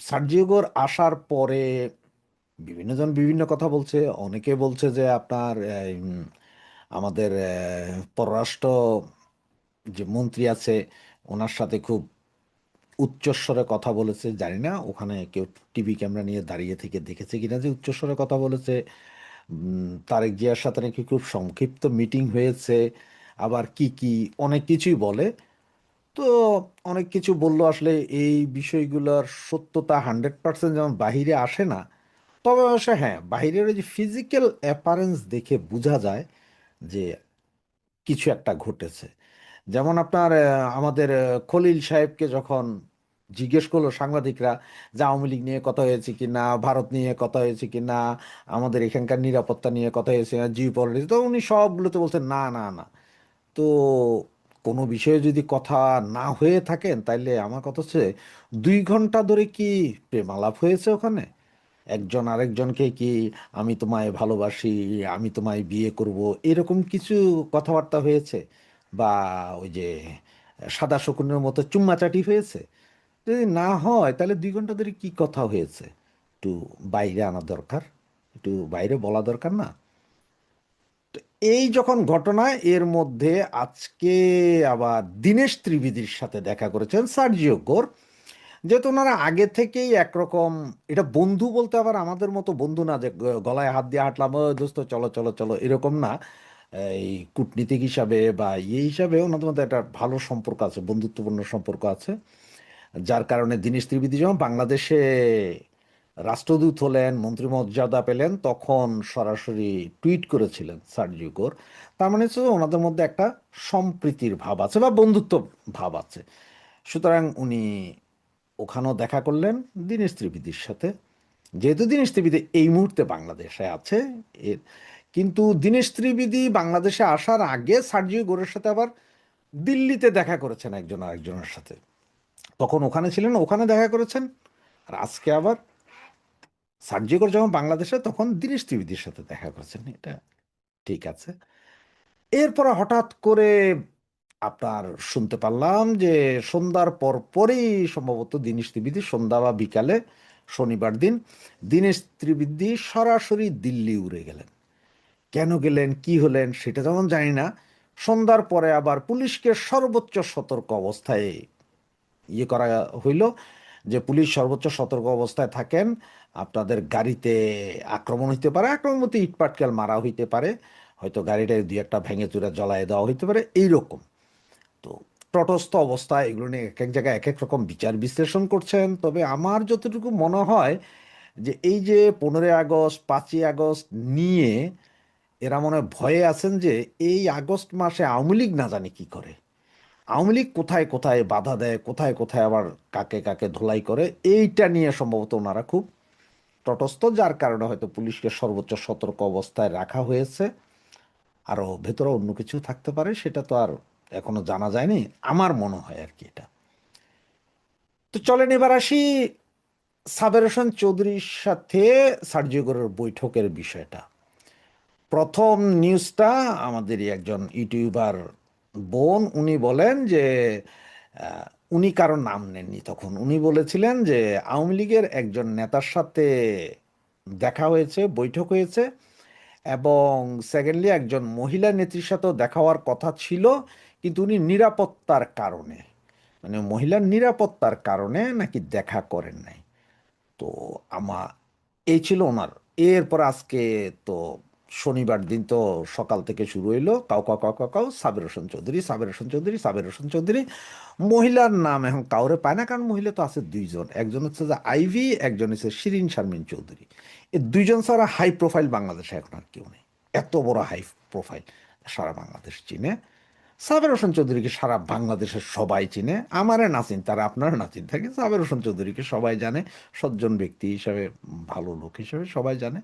সার্জিওগোর আসার পরে বিভিন্নজন বিভিন্ন কথা বলছে। অনেকে বলছে যে আপনার আমাদের পররাষ্ট্র যে মন্ত্রী আছে ওনার সাথে খুব উচ্চস্বরে কথা বলেছে। জানি না ওখানে কেউ টিভি ক্যামেরা নিয়ে দাঁড়িয়ে থেকে দেখেছে কিনা যে উচ্চস্বরে কথা বলেছে। তারেক জিয়ার সাথে নাকি খুব সংক্ষিপ্ত মিটিং হয়েছে, আবার কি কি অনেক কিছুই বলে। তো অনেক কিছু বললো, আসলে এই বিষয়গুলোর সত্যতা 100% যেমন বাহিরে আসে না। তবে অবশ্য হ্যাঁ, বাহিরের ওই যে ফিজিক্যাল অ্যাপারেন্স দেখে বোঝা যায় যে কিছু একটা ঘটেছে। যেমন আপনার আমাদের খলিল সাহেবকে যখন জিজ্ঞেস করলো সাংবাদিকরা যে আওয়ামী লীগ নিয়ে কথা হয়েছে কি না, ভারত নিয়ে কথা হয়েছে কি না, আমাদের এখানকার নিরাপত্তা নিয়ে কথা হয়েছে না, জিও পলিটিক্স, তো উনি সবগুলোতে বলছেন না না না। তো কোনো বিষয়ে যদি কথা না হয়ে থাকেন তাইলে আমার কথা হচ্ছে 2 ঘন্টা ধরে কি প্রেমালাপ হয়েছে ওখানে? একজন আরেকজনকে কি আমি তোমায় ভালোবাসি, আমি তোমায় বিয়ে করব, এরকম কিছু কথাবার্তা হয়েছে? বা ওই যে সাদা শকুনের মতো চুম্মাচাটি হয়েছে? যদি না হয় তাহলে 2 ঘন্টা ধরে কি কথা হয়েছে? একটু বাইরে আনা দরকার, একটু বাইরে বলা দরকার না? তো এই যখন ঘটনা, এর মধ্যে আজকে আবার দীনেশ ত্রিবেদীর সাথে দেখা করেছেন সার্জিও গোর। যেহেতু ওনারা আগে থেকেই একরকম, এটা বন্ধু বলতে আবার আমাদের মতো বন্ধু না যে গলায় হাত দিয়ে হাঁটলাম ও দোস্ত চলো চলো চলো, এরকম না। এই কূটনীতিক হিসাবে বা ইয়ে হিসাবে ওনাদের মধ্যে একটা ভালো সম্পর্ক আছে, বন্ধুত্বপূর্ণ সম্পর্ক আছে। যার কারণে দীনেশ ত্রিবেদী যখন বাংলাদেশে রাষ্ট্রদূত হলেন, মন্ত্রী মর্যাদা পেলেন, তখন সরাসরি টুইট করেছিলেন সার্জিও গোর। তার মানে হচ্ছে যে ওনাদের মধ্যে একটা সম্প্রীতির ভাব আছে বা বন্ধুত্ব ভাব আছে। সুতরাং উনি ওখানেও দেখা করলেন দীনেশ ত্রিবেদীর সাথে। যেহেতু দীনেশ ত্রিবেদী এই মুহূর্তে বাংলাদেশে আছে, এর কিন্তু দীনেশ ত্রিবেদী বাংলাদেশে আসার আগে সার্জিও গোরের সাথে আবার দিল্লিতে দেখা করেছেন একজন আরেকজনের সাথে। তখন ওখানে ছিলেন, ওখানে দেখা করেছেন। আর আজকে আবার সার্জিও গোর যখন বাংলাদেশে তখন দীনেশ ত্রিবেদীর সাথে দেখা করেছেন। এটা ঠিক আছে। এরপর হঠাৎ করে আপনার শুনতে পারলাম যে সন্ধ্যার পর পরই সম্ভবত দীনেশ ত্রিবেদী সন্ধ্যা বা বিকালে শনিবার দিন দীনেশ ত্রিবেদী সরাসরি দিল্লি উড়ে গেলেন। কেন গেলেন, কি হলেন সেটা যেমন জানি না। সন্ধ্যার পরে আবার পুলিশকে সর্বোচ্চ সতর্ক অবস্থায় করা হইল যে পুলিশ সর্বোচ্চ সতর্ক অবস্থায় থাকেন, আপনাদের গাড়িতে আক্রমণ হইতে পারে, আক্রমণ মধ্যে ইটপাটকেল মারা হইতে পারে, হয়তো গাড়িটায় দুই একটা ভেঙে চুরে জ্বলায় দেওয়া হইতে পারে, এইরকম। তো তটস্থ অবস্থায় এগুলো নিয়ে এক এক জায়গায় এক এক রকম বিচার বিশ্লেষণ করছেন। তবে আমার যতটুকু মনে হয় যে এই যে 15ই আগস্ট 5ই আগস্ট নিয়ে এরা মনে হয় ভয়ে আছেন যে এই আগস্ট মাসে আওয়ামী লীগ না জানি কি করে, আওয়ামী লীগ কোথায় কোথায় বাধা দেয়, কোথায় কোথায় আবার কাকে কাকে ধোলাই করে, এইটা নিয়ে সম্ভবত ওনারা খুব তটস্থ। যার কারণে হয়তো পুলিশকে সর্বোচ্চ সতর্ক অবস্থায় রাখা হয়েছে। আরও ভেতরে অন্য কিছু থাকতে পারে, সেটা তো আর এখনো জানা যায়নি, আমার মনে হয় আর কি এটা। তো চলেন এবার আসি সাবের হোসেন চৌধুরীর সাথে সার্জিও গোরের বৈঠকের বিষয়টা। প্রথম নিউজটা আমাদেরই একজন ইউটিউবার বোন, উনি বলেন যে আহ, উনি কারো নাম নেননি, তখন উনি বলেছিলেন যে আওয়ামী লীগের একজন নেতার সাথে দেখা হয়েছে, বৈঠক হয়েছে, এবং সেকেন্ডলি একজন মহিলা নেত্রীর সাথেও দেখা হওয়ার কথা ছিল, কিন্তু উনি নিরাপত্তার কারণে, মানে মহিলার নিরাপত্তার কারণে নাকি দেখা করেন নাই। তো আমার এই ছিল ওনার। এরপর আজকে তো শনিবার দিন তো সকাল থেকে শুরু হইলো কাউ কাউ কাউ কাউ কাউ সাবের হোসেন চৌধুরী, সাবের হোসেন চৌধুরী, সাবের হোসেন চৌধুরী। মহিলার নাম এখন কাউরে পায় না, কারণ মহিলা তো আছে 2জন, একজন হচ্ছে যে আইভি, একজন হচ্ছে শিরিন শারমিন চৌধুরী। এই 2জন ছাড়া হাই প্রোফাইল বাংলাদেশে এখন আর কেউ নেই। এত বড় হাই প্রোফাইল সারা বাংলাদেশ চিনে। সাবের হোসেন চৌধুরীকে সারা বাংলাদেশের সবাই চিনে, আমারে না চিন তারা আপনারা না চিন থাকে, সাবের হোসেন চৌধুরীকে সবাই জানে, সজ্জন ব্যক্তি হিসাবে, ভালো লোক হিসেবে সবাই জানে।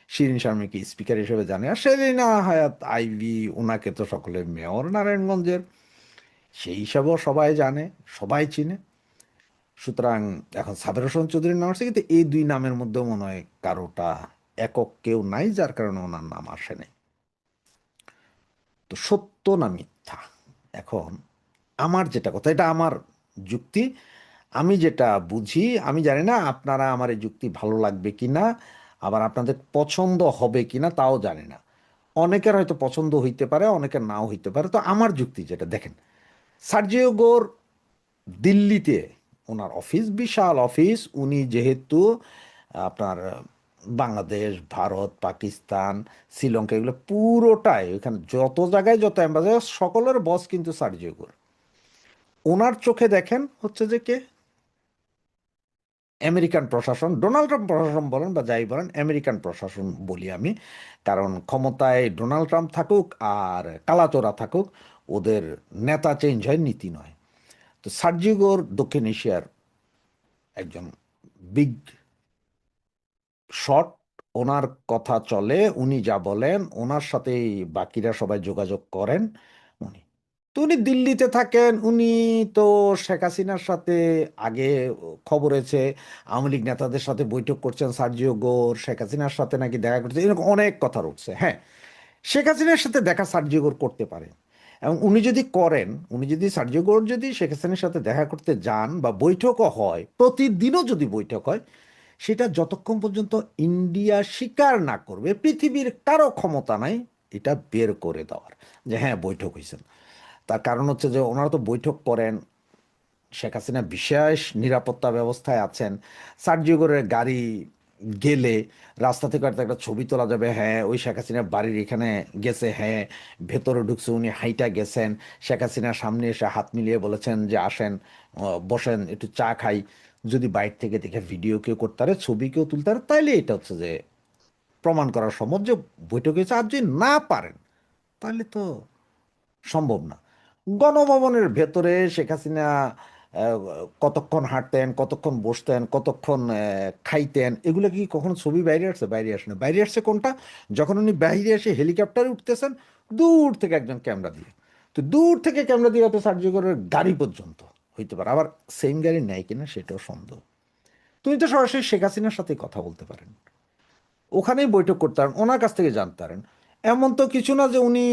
শিরিন শারমিনকে স্পিকার হিসেবে জানে, আর সেলিনা হায়াত আইভি, ওনাকে তো সকলে মেয়র নারায়ণগঞ্জের, সেই হিসাবেও সবাই জানে, সবাই চিনে। সুতরাং এখন সাবের হোসেন চৌধুরীর নাম আসছে, কিন্তু এই 2 নামের মধ্যে মনে হয় কারোটা একক কেউ নাই, যার কারণে ওনার নাম আসে নাই। তো সত্য না মিথ্যা, এখন আমার যেটা কথা, এটা আমার যুক্তি, আমি যেটা বুঝি, আমি জানি না আপনারা আমার এই যুক্তি ভালো লাগবে কিনা, আবার আপনাদের পছন্দ হবে কিনা তাও জানি না। অনেকের হয়তো পছন্দ হইতে পারে, অনেকের নাও হইতে পারে। তো আমার যুক্তি যেটা দেখেন, সার্জিও গোর দিল্লিতে ওনার অফিস, বিশাল অফিস। উনি যেহেতু আপনার বাংলাদেশ, ভারত, পাকিস্তান, শ্রীলঙ্কা এগুলো পুরোটাই, ওইখানে যত জায়গায় যত অ্যাম্বাসেডার সকলের বস কিন্তু সার্জিও গোর। ওনার চোখে দেখেন হচ্ছে যে কে, আমেরিকান প্রশাসন, ডোনাল্ড ট্রাম্প প্রশাসন বলেন বা যাই বলেন, আমেরিকান প্রশাসন বলি আমি। কারণ ক্ষমতায় ডোনাল্ড ট্রাম্প থাকুক আর কালাচোরা থাকুক, ওদের নেতা চেঞ্জ হয়, নীতি নয়। তো সার্জিও গোর দক্ষিণ এশিয়ার একজন বিগ শট। ওনার কথা চলে, উনি যা বলেন ওনার সাথেই বাকিরা সবাই যোগাযোগ করেন। উনি তো উনি দিল্লিতে থাকেন। উনি তো শেখ হাসিনার সাথে আগে খবর হয়েছে আওয়ামী লীগ নেতাদের সাথে বৈঠক করছেন সার্জিও গোর, শেখ হাসিনার সাথে নাকি দেখা করছে, এরকম অনেক কথা উঠছে। হ্যাঁ, শেখ হাসিনার সাথে দেখা সার্জিও গোর করতে পারে, এবং উনি যদি করেন, উনি যদি সার্জিও গোর যদি শেখ হাসিনার সাথে দেখা করতে যান বা বৈঠকও হয়, প্রতিদিনও যদি বৈঠক হয়, সেটা যতক্ষণ পর্যন্ত ইন্ডিয়া স্বীকার না করবে, পৃথিবীর কারো ক্ষমতা নাই এটা বের করে দেওয়ার যে হ্যাঁ বৈঠক হয়েছে। তার কারণ হচ্ছে যে ওনারা তো বৈঠক করেন, শেখ হাসিনা বিশেষ নিরাপত্তা ব্যবস্থায় আছেন। সার্জিওগরের গাড়ি গেলে রাস্তা থেকে হয়তো একটা ছবি তোলা যাবে, হ্যাঁ ওই শেখ হাসিনার বাড়ির এখানে গেছে, হ্যাঁ ভেতরে ঢুকছে, উনি হাইটা গেছেন, শেখ হাসিনার সামনে এসে হাত মিলিয়ে বলেছেন যে আসেন, বসেন একটু চা খাই। যদি বাইরে থেকে দেখে ভিডিও কেউ করতে পারে, ছবি কেউ তুলতে পারে, তাইলে এটা হচ্ছে যে প্রমাণ করা সম্ভব যে বৈঠক হয়েছে। আর যদি না পারেন তাহলে তো সম্ভব না। গণভবনের ভেতরে শেখ হাসিনা আহ, কতক্ষণ হাঁটতেন, কতক্ষণ বসতেন, কতক্ষণ খাইতেন, এগুলো কি কখনো ছবি বাইরে আসছে? বাইরে আসে না। বাইরে আসছে কোনটা, যখন উনি বাইরে এসে হেলিকপ্টারে উঠতেছেন দূর থেকে একজন ক্যামেরা দিয়ে। তো দূর থেকে ক্যামেরা দিয়ে হয়তো সার্জিকলের গাড়ি পর্যন্ত হইতে পারে, আবার সেম গাড়ি নেয় কিনা সেটাও সন্দেহ। তুমি তো সরাসরি শেখ হাসিনার সাথে কথা বলতে পারেন, ওখানেই বৈঠক করতে পারেন, ওনার কাছ থেকে জানতে পারেন। এমন তো কিছু না যে উনি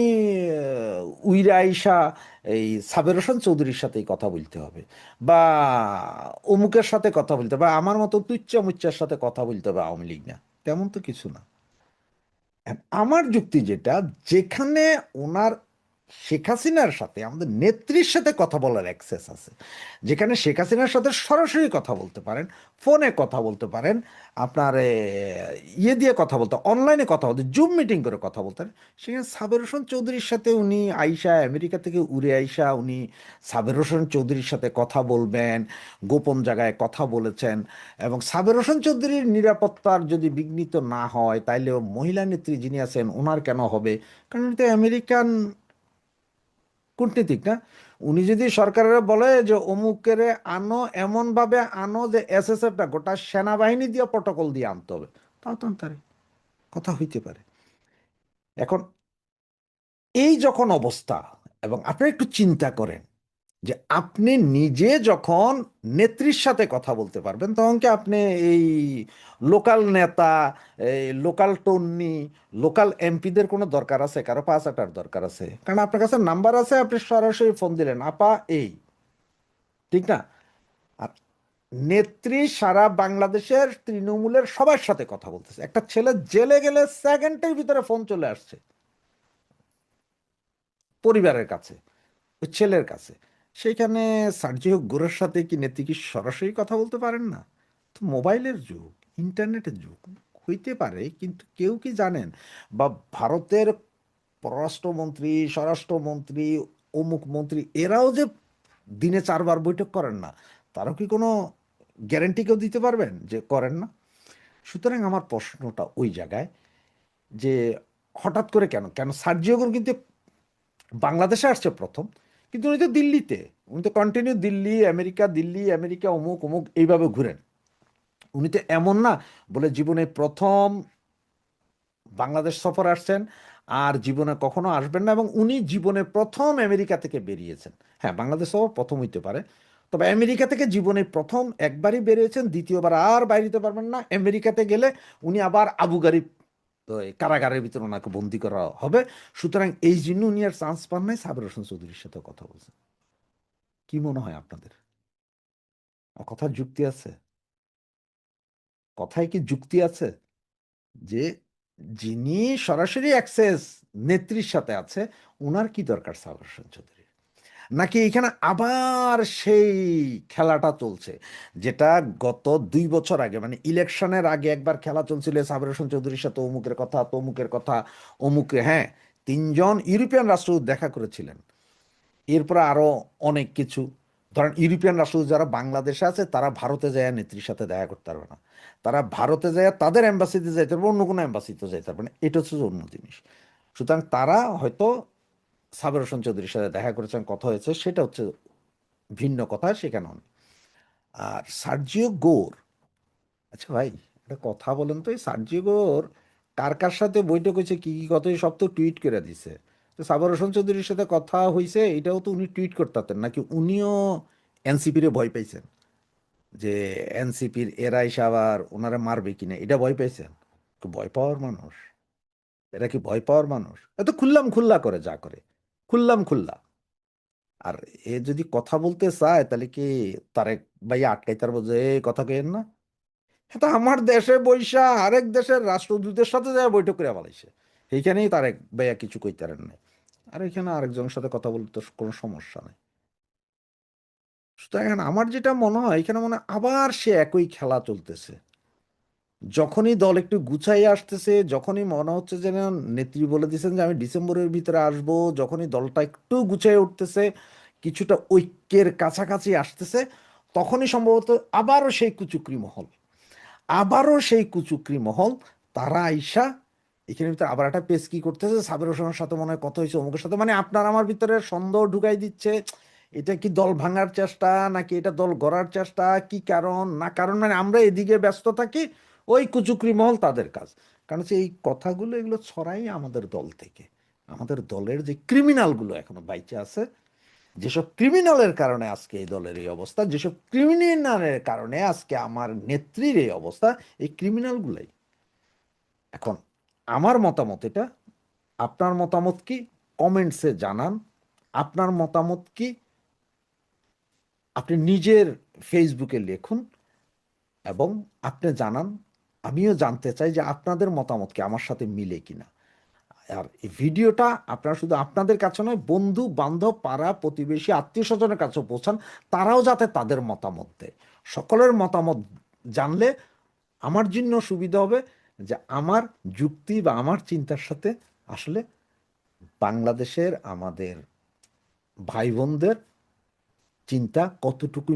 উইরা আইসা এই সাবের হোসেন চৌধুরীর সাথেই কথা বলতে হবে, বা অমুকের সাথে কথা বলতে হবে, বা আমার মতো তুচ্ছা মুচ্চার সাথে কথা বলতে হবে আওয়ামী লীগ না, তেমন তো কিছু না। আমার যুক্তি যেটা, যেখানে ওনার শেখ হাসিনার সাথে, আমাদের নেত্রীর সাথে কথা বলার অ্যাক্সেস আছে, যেখানে শেখ হাসিনার সাথে সরাসরি কথা বলতে পারেন, ফোনে কথা বলতে পারেন, আপনার ইয়ে দিয়ে কথা বলতে, অনলাইনে কথা বলতে, জুম মিটিং করে কথা বলতে পারেন, সেখানে সাবের হোসেন চৌধুরীর সাথে উনি আইসা, আমেরিকা থেকে উড়ে আইসা উনি সাবের হোসেন চৌধুরীর সাথে কথা বলবেন, গোপন জায়গায় কথা বলেছেন। এবং সাবের হোসেন চৌধুরীর নিরাপত্তার যদি বিঘ্নিত না হয়, তাইলে মহিলা নেত্রী যিনি আছেন ওনার কেন হবে? কারণ উনি তো আমেরিকান কূটনীতিক না। উনি যদি সরকারের বলে যে অমুকেরে আনো, এমন ভাবে আনো যে এসএসএফটা গোটা সেনাবাহিনী দিয়ে প্রটোকল দিয়ে আনতে হবে, তাও তো তার কথা হইতে পারে। এখন এই যখন অবস্থা, এবং আপনি একটু চিন্তা করেন যে আপনি নিজে যখন নেত্রীর সাথে কথা বলতে পারবেন, তখন কি আপনি এই লোকাল নেতা, এই লোকাল টন্নি, লোকাল এমপিদের কোনো দরকার আছে? কারো পাঁচ আটার দরকার আছে? কারণ আপনার কাছে নাম্বার আছে, আপনি সরাসরি ফোন দিলেন, আপা এই, ঠিক না? আর নেত্রী সারা বাংলাদেশের তৃণমূলের সবার সাথে কথা বলতেছে। একটা ছেলে জেলে গেলে সেকেন্ডের ভিতরে ফোন চলে আসছে পরিবারের কাছে, ওই ছেলের কাছে। সেইখানে সার্জিও গোরের সাথে কি নেত্রী কি সরাসরি কথা বলতে পারেন না? তো মোবাইলের যুগ, ইন্টারনেটের যুগ, হইতে পারে, কিন্তু কেউ কি জানেন? বা ভারতের পররাষ্ট্রমন্ত্রী, স্বরাষ্ট্রমন্ত্রী, অমুক মন্ত্রী, এরাও যে দিনে 4 বার বৈঠক করেন না, তারও কি কোনো গ্যারেন্টি কেউ দিতে পারবেন যে করেন না? সুতরাং আমার প্রশ্নটা ওই জায়গায় যে হঠাৎ করে কেন, সার্জিও গোর কিন্তু বাংলাদেশে আসছে প্রথম, কিন্তু উনি তো দিল্লিতে, উনি তো continue Delhi America, Delhi America, অমুক অমুক এইভাবে ঘুরেন। উনি তো এমন না বলে জীবনে প্রথম বাংলাদেশ সফর আসছেন আর জীবনে কখনো আসবেন না, এবং উনি জীবনে প্রথম আমেরিকা থেকে বেরিয়েছেন। হ্যাঁ, বাংলাদেশ সফর প্রথম হইতে পারে, তবে আমেরিকা থেকে জীবনে প্রথম একবারই বেরিয়েছেন, দ্বিতীয়বার আর বাইরে যেতে পারবেন না। আমেরিকাতে গেলে উনি আবার আবু গারিব, তো এই কারাগারের ভিতরে ওনাকে বন্দি করা হবে। সুতরাং এই জন্য উনি আর চান্স পান নাই সাবের হোসেন চৌধুরীর সাথে কথা বলছেন। কি মনে হয় আপনাদের? কথার যুক্তি আছে? কথায় কি যুক্তি আছে? যে যিনি সরাসরি অ্যাক্সেস নেত্রীর সাথে আছে, উনার কি দরকার সাবের হোসেন চৌধুরী? নাকি এখানে আবার সেই খেলাটা চলছে, যেটা গত 2 বছর আগে, মানে ইলেকশনের আগে একবার খেলা চলছিল সাবের হোসেন চৌধুরীর সাথে অমুকের কথা, তমুকের কথা, অমুকে, হ্যাঁ, 3জন ইউরোপিয়ান রাষ্ট্রদূত দেখা করেছিলেন। এরপরে আরো অনেক কিছু, ধরেন ইউরোপিয়ান রাষ্ট্রদূত যারা বাংলাদেশে আছে, তারা ভারতে যায় নেত্রীর সাথে দেখা করতে পারবে না, তারা ভারতে যায় তাদের এম্বাসিতে যাইতে পারবে, অন্য কোনো এম্বাসিতে যাইতে পারবে না, এটা হচ্ছে অন্য জিনিস। সুতরাং তারা হয়তো সাবের হোসেন চৌধুরীর সাথে দেখা করেছেন, কথা হয়েছে, সেটা হচ্ছে ভিন্ন কথা, সেখানে অনেক। আর সার্জিও গোর, আচ্ছা ভাই, একটা কথা বলেন তো, এই সার্জিও গোর কার কার সাথে বৈঠক হয়েছে, কি কি কথা, সব তো টুইট করে দিছে। তো সাবের হোসেন চৌধুরীর সাথে কথা হয়েছে, এটাও তো উনি টুইট করতে পারতেন, নাকি উনিও এনসিপির ভয় পাইছেন যে এনসিপির এরা এসে আবার ওনারা মারবে কিনা, এটা ভয় পাইছেন? তো ভয় পাওয়ার মানুষ, এরা কি ভয় পাওয়ার মানুষ? এত খুল্লাম খুল্লা করে যা করে, খুল্লাম খুল্লা। আর এ যদি কথা বলতে চায়, তাহলে কি তারেক ভাই আটকাইতে পারবো যে এই কথা কেন না? এটা আমার দেশে বৈশা আরেক দেশের রাষ্ট্রদূতের সাথে যায় বৈঠক করে বলাইছে, এইখানেই তারেক ভাইয়া কিছু কইতে পারেন নাই। আর এখানে আরেকজনের সাথে কথা বলতে তো কোনো সমস্যা নেই। সুতরাং এখন আমার যেটা মনে হয়, এখানে মনে হয় আবার সে একই খেলা চলতেছে। যখনই দল একটু গুছাই আসতেছে, যখনই মনে হচ্ছে যে না, নেত্রী বলে দিয়েছেন যে আমি ডিসেম্বরের ভিতরে আসব, যখনই দলটা একটু গুছাই উঠতেছে, কিছুটা ঐক্যের কাছাকাছি আসতেছে, তখনই সম্ভবত আবারও সেই কুচুকরি মহল, তারা আইসা এখানে ভিতরে আবার একটা পেশ কি করতেছে, সাবের হোসেনের সাথে মনে হয় কথা হয়েছে, অমুকের সাথে, মানে আপনার আমার ভিতরে সন্দেহ ঢুকাই দিচ্ছে। এটা কি দল ভাঙার চেষ্টা, নাকি এটা দল গড়ার চেষ্টা, কি কারণ না কারণ, মানে আমরা এদিকে ব্যস্ত থাকি, ওই কুচুকরি মহল তাদের কাজ। কারণ হচ্ছে এই কথাগুলো, এগুলো ছড়াই আমাদের দল থেকে। আমাদের দলের যে ক্রিমিনালগুলো এখনো বাইচে আছে, যেসব ক্রিমিনালের কারণে আজকে এই দলের এই অবস্থা, যেসব ক্রিমিনালের কারণে আজকে আমার নেত্রীর এই অবস্থা, এই ক্রিমিনালগুলাই। এখন আমার মতামত এটা, আপনার মতামত কি? কমেন্টসে জানান। আপনার মতামত কি আপনি নিজের ফেসবুকে লিখুন, এবং আপনি জানান, আমিও জানতে চাই যে আপনাদের মতামত কি আমার সাথে মিলে কিনা। আর এই ভিডিওটা আপনারা শুধু আপনাদের কাছে নয়, বন্ধু বান্ধব, পাড়া প্রতিবেশী, আত্মীয় স্বজনের কাছেও পৌঁছান, তারাও যাতে তাদের মতামত দেয়। সকলের মতামত জানলে আমার জন্য সুবিধা হবে, যে আমার যুক্তি বা আমার চিন্তার সাথে আসলে বাংলাদেশের আমাদের ভাই বোনদের চিন্তা কতটুকু